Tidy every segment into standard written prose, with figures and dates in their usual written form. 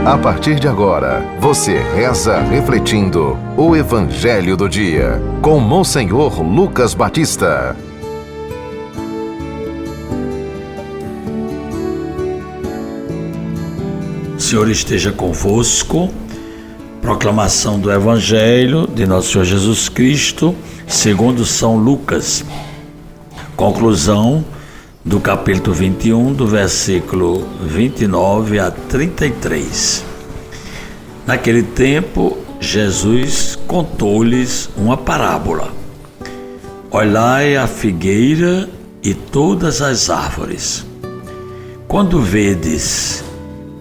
A partir de agora, você reza refletindo o Evangelho do Dia, com Monsenhor Lucas Batista. O Senhor esteja convosco. Proclamação do Evangelho de Nosso Senhor Jesus Cristo, segundo São Lucas. Conclusão do capítulo 21, do versículo 29 a 33. Naquele tempo, Jesus contou-lhes uma parábola. Olhai a figueira e todas as árvores. Quando vedes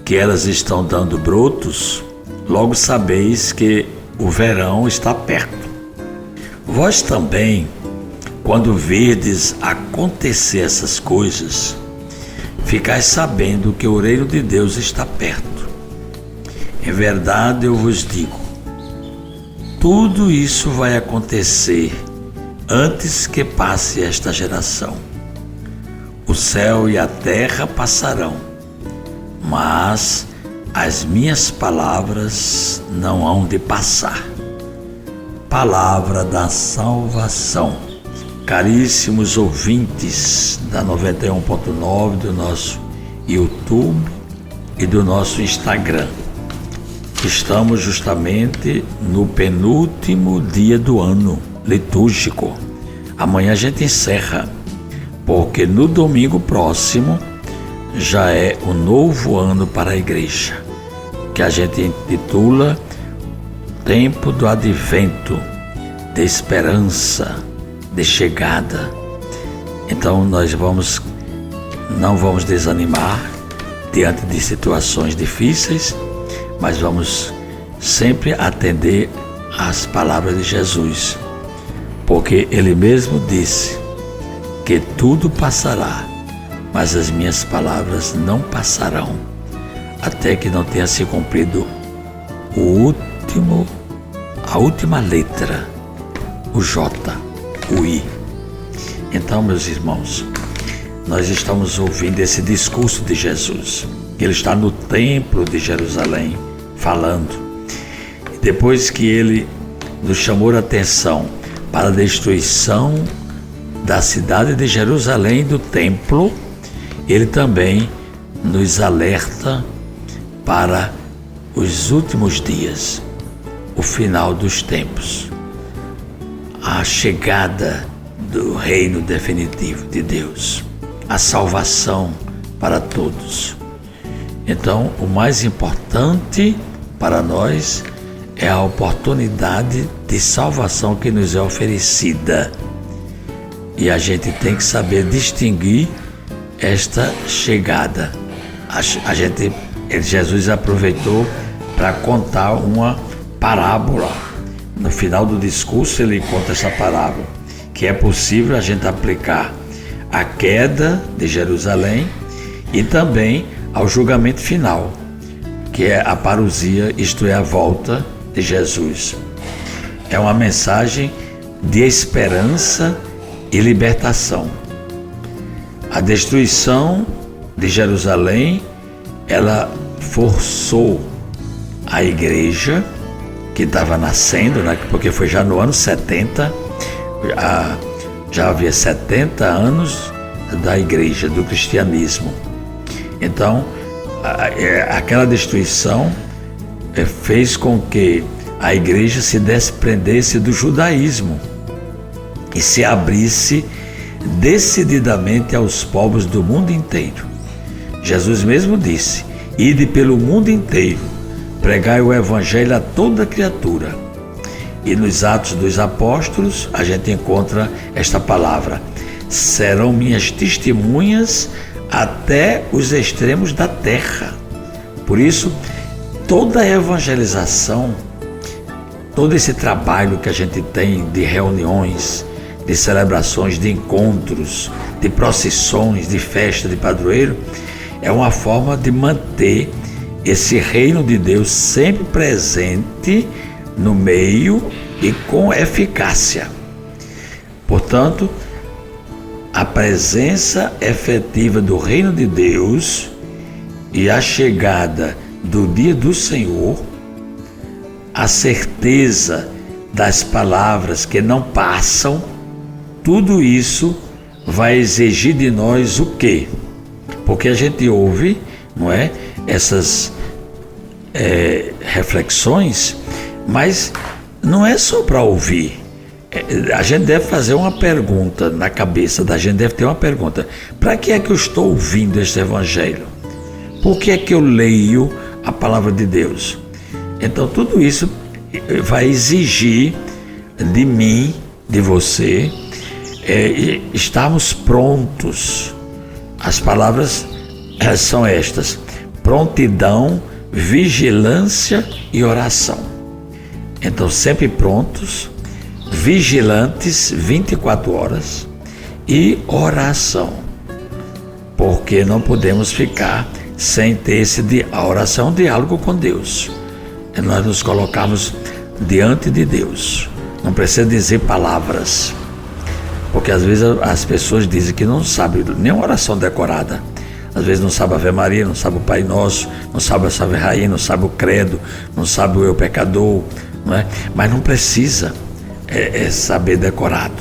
que elas estão dando brotos, logo sabeis que o verão está perto. Vós também, quando verdes acontecer essas coisas, ficais sabendo que o reino de Deus está perto. Em verdade eu vos digo, tudo isso vai acontecer antes que passe esta geração. O céu e a terra passarão, mas as minhas palavras não hão de passar. Palavra da salvação. Caríssimos ouvintes da 91.9 do nosso YouTube e do nosso Instagram, estamos justamente no penúltimo dia do ano litúrgico. Amanhã a gente encerra, porque no domingo próximo já é o novo ano para a igreja, que a gente intitula Tempo do Advento, de esperança, de chegada. Então nós não vamos desanimar diante de situações difíceis, mas vamos sempre atender às palavras de Jesus, porque Ele mesmo disse que tudo passará, mas as minhas palavras não passarão, até que não tenha se cumprido a última letra, o J, o I. Então, meus irmãos, nós estamos ouvindo esse discurso de Jesus. Ele está no templo de Jerusalém, falando. E depois que ele nos chamou a atenção para a destruição da cidade de Jerusalém e do templo, ele também nos alerta para os últimos dias, o final dos tempos, a chegada do reino definitivo de Deus, a salvação para todos. Então, o mais importante para nós é a oportunidade de salvação que nos é oferecida. E a gente tem que saber distinguir esta chegada. Jesus aproveitou para contar uma parábola. No final do discurso ele conta essa parábola, que é possível a gente aplicar à queda de Jerusalém e também ao julgamento final, que é a parousia, isto é, a volta de Jesus. É uma mensagem de esperança e libertação. A destruição de Jerusalém, ela forçou a igreja, que estava nascendo, né, porque foi já no ano 70, já havia 70 anos da igreja, do cristianismo. Então, aquela destruição fez com que a igreja se desprendesse do judaísmo e se abrisse decididamente aos povos do mundo inteiro. Jesus mesmo disse: ide pelo mundo inteiro, pregai o evangelho a toda criatura. E nos Atos dos Apóstolos a gente encontra esta palavra: serão minhas testemunhas até os extremos da terra. Por isso, toda a evangelização, todo esse trabalho que a gente tem de reuniões, de celebrações, de encontros, de procissões, de festa, de padroeiro, é uma forma de manter esse reino de Deus sempre presente no meio e com eficácia. Portanto, a presença efetiva do reino de Deus e a chegada do dia do Senhor, a certeza das palavras que não passam, tudo isso vai exigir de nós o quê? Porque a gente ouve, não é, essas reflexões, mas não é só para ouvir. A gente deve fazer uma pergunta na cabeça da gente, deve ter uma pergunta: para que é que eu estou ouvindo este evangelho? Por que é que eu leio a palavra de Deus? Então tudo isso vai exigir de mim, de você, estarmos prontos. As palavras são estas: prontidão, vigilância e oração. Então sempre prontos, vigilantes 24 horas e oração, porque não podemos ficar sem ter a oração, um diálogo com Deus. Nós nos colocamos diante de Deus, não precisa dizer palavras, porque às vezes as pessoas dizem que não sabem nem uma oração decorada, às vezes não sabe a Ave Maria, não sabe o Pai Nosso, não sabe a Salve Rainha, não sabe o Credo, não sabe o Eu Pecador, não é? Mas não precisa saber decorado,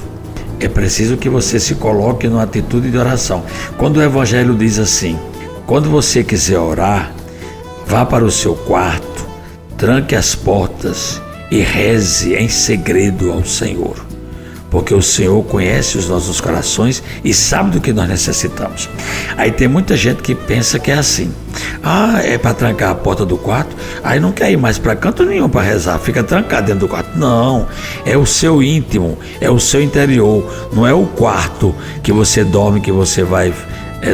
é preciso que você se coloque numa atitude de oração. Quando o Evangelho diz assim: quando você quiser orar, vá para o seu quarto, tranque as portas e reze em segredo ao Senhor, porque o Senhor conhece os nossos corações e sabe do que nós necessitamos. Aí tem muita gente que pensa que é assim: é para trancar a porta do quarto, aí não quer ir mais para canto nenhum para rezar, fica trancado dentro do quarto. Não, é o seu íntimo, é o seu interior, não é o quarto que você dorme, que você vai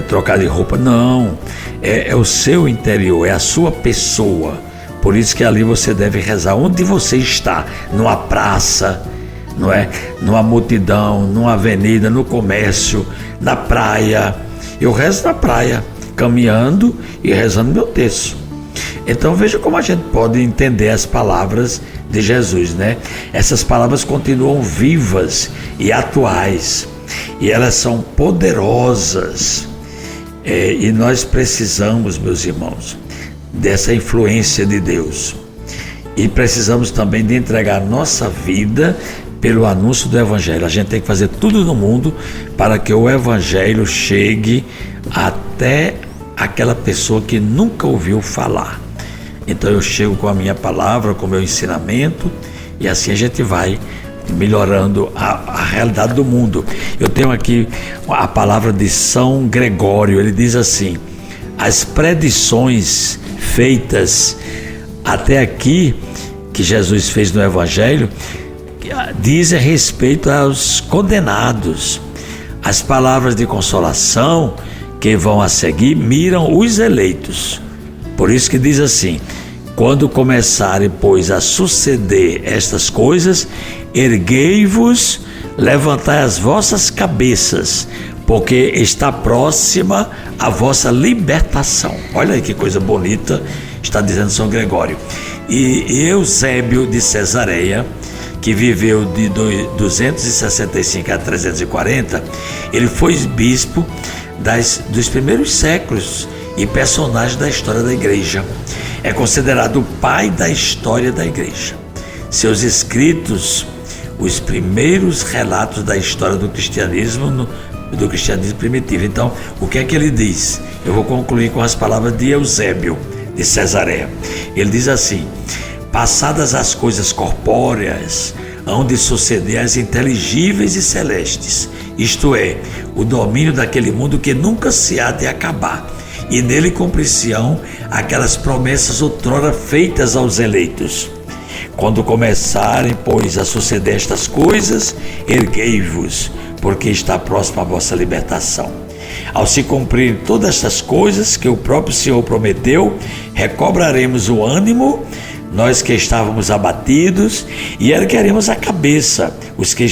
trocar de roupa. Não, é o seu interior, é a sua pessoa. Por isso que ali você deve rezar onde você está, numa praça, não é? Numa multidão, numa avenida, no comércio, na praia. Eu rezo na praia, caminhando e rezando meu terço. Então veja como a gente pode entender as palavras de Jesus, né? Essas palavras continuam vivas e atuais, e elas são poderosas, e nós precisamos, meus irmãos, dessa influência de Deus, e precisamos também de entregar nossa vida pelo anúncio do Evangelho. A gente tem que fazer tudo no mundo para que o Evangelho chegue até aquela pessoa que nunca ouviu falar. Então eu chego com a minha palavra, com o meu ensinamento, e assim a gente vai melhorando a realidade do mundo. Eu tenho aqui a palavra de São Gregório. Ele diz assim: as predições feitas até aqui, que Jesus fez no Evangelho, dizem respeito aos condenados. As palavras de consolação que vão a seguir miram os eleitos. Por isso que diz assim: quando começarem, pois, a suceder estas coisas, erguei-vos, levantai as vossas cabeças, porque está próxima a vossa libertação. Olha aí que coisa bonita está dizendo São Gregório. E Eusébio de Cesareia, que viveu de 265 a 340, ele foi bispo dos primeiros séculos e personagem da história da igreja. É considerado o pai da história da igreja. Seus escritos, os primeiros relatos da história do cristianismo primitivo. Então, o que é que ele diz? Eu vou concluir com as palavras de Eusébio de Cesareia. Ele diz assim: passadas as coisas corpóreas, hão de suceder as inteligíveis e celestes, isto é, o domínio daquele mundo que nunca se há de acabar, e nele cumprir-se-ão aquelas promessas outrora feitas aos eleitos. Quando começarem, pois, a suceder estas coisas, erguei-vos, porque está próxima a vossa libertação. Ao se cumprir todas estas coisas que o próprio Senhor prometeu, recobraremos o ânimo, nós que estávamos abatidos, e ergueremos a cabeça, os que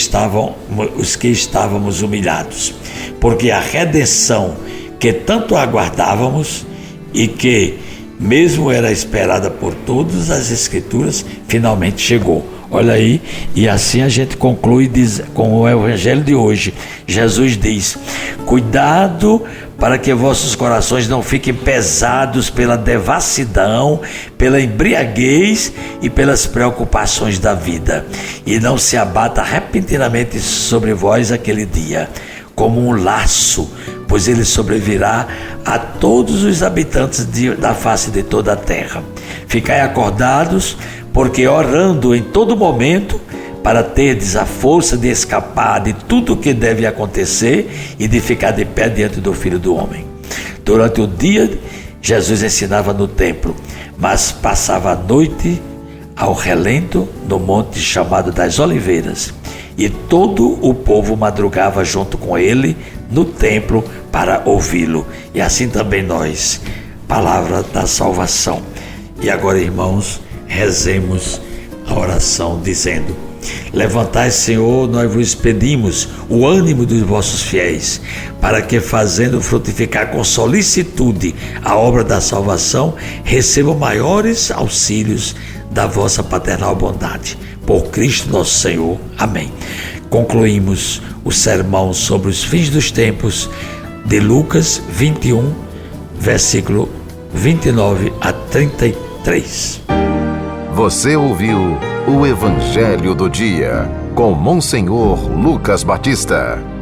estávamos humilhados, porque a redenção que tanto aguardávamos e que mesmo era esperada por todas as Escrituras, finalmente chegou. Olha aí, e assim a gente conclui com o Evangelho de hoje. Jesus diz: cuidado para que vossos corações não fiquem pesados pela devassidão, pela embriaguez e pelas preocupações da vida, e não se abata repentinamente sobre vós aquele dia, como um laço, pois ele sobrevirá a todos os habitantes da face de toda a terra. Ficai acordados, porque orando em todo momento, para terdes a força de escapar de tudo o que deve acontecer e de ficar de pé diante do Filho do Homem. Durante o dia, Jesus ensinava no templo, mas passava a noite ao relento no monte chamado das Oliveiras, e todo o povo madrugava junto com ele no templo para ouvi-lo. E assim também nós. Palavra da salvação. E agora, irmãos, rezemos a oração dizendo: levantai, Senhor, nós vos pedimos o ânimo dos vossos fiéis, para que, fazendo frutificar com solicitude a obra da salvação, recebam maiores auxílios da vossa paternal bondade. Por Cristo nosso Senhor. Amém. Concluímos o sermão sobre os fins dos tempos de Lucas 21, versículo 29 a 33. Você ouviu o Evangelho do Dia, com Monsenhor Lucas Batista.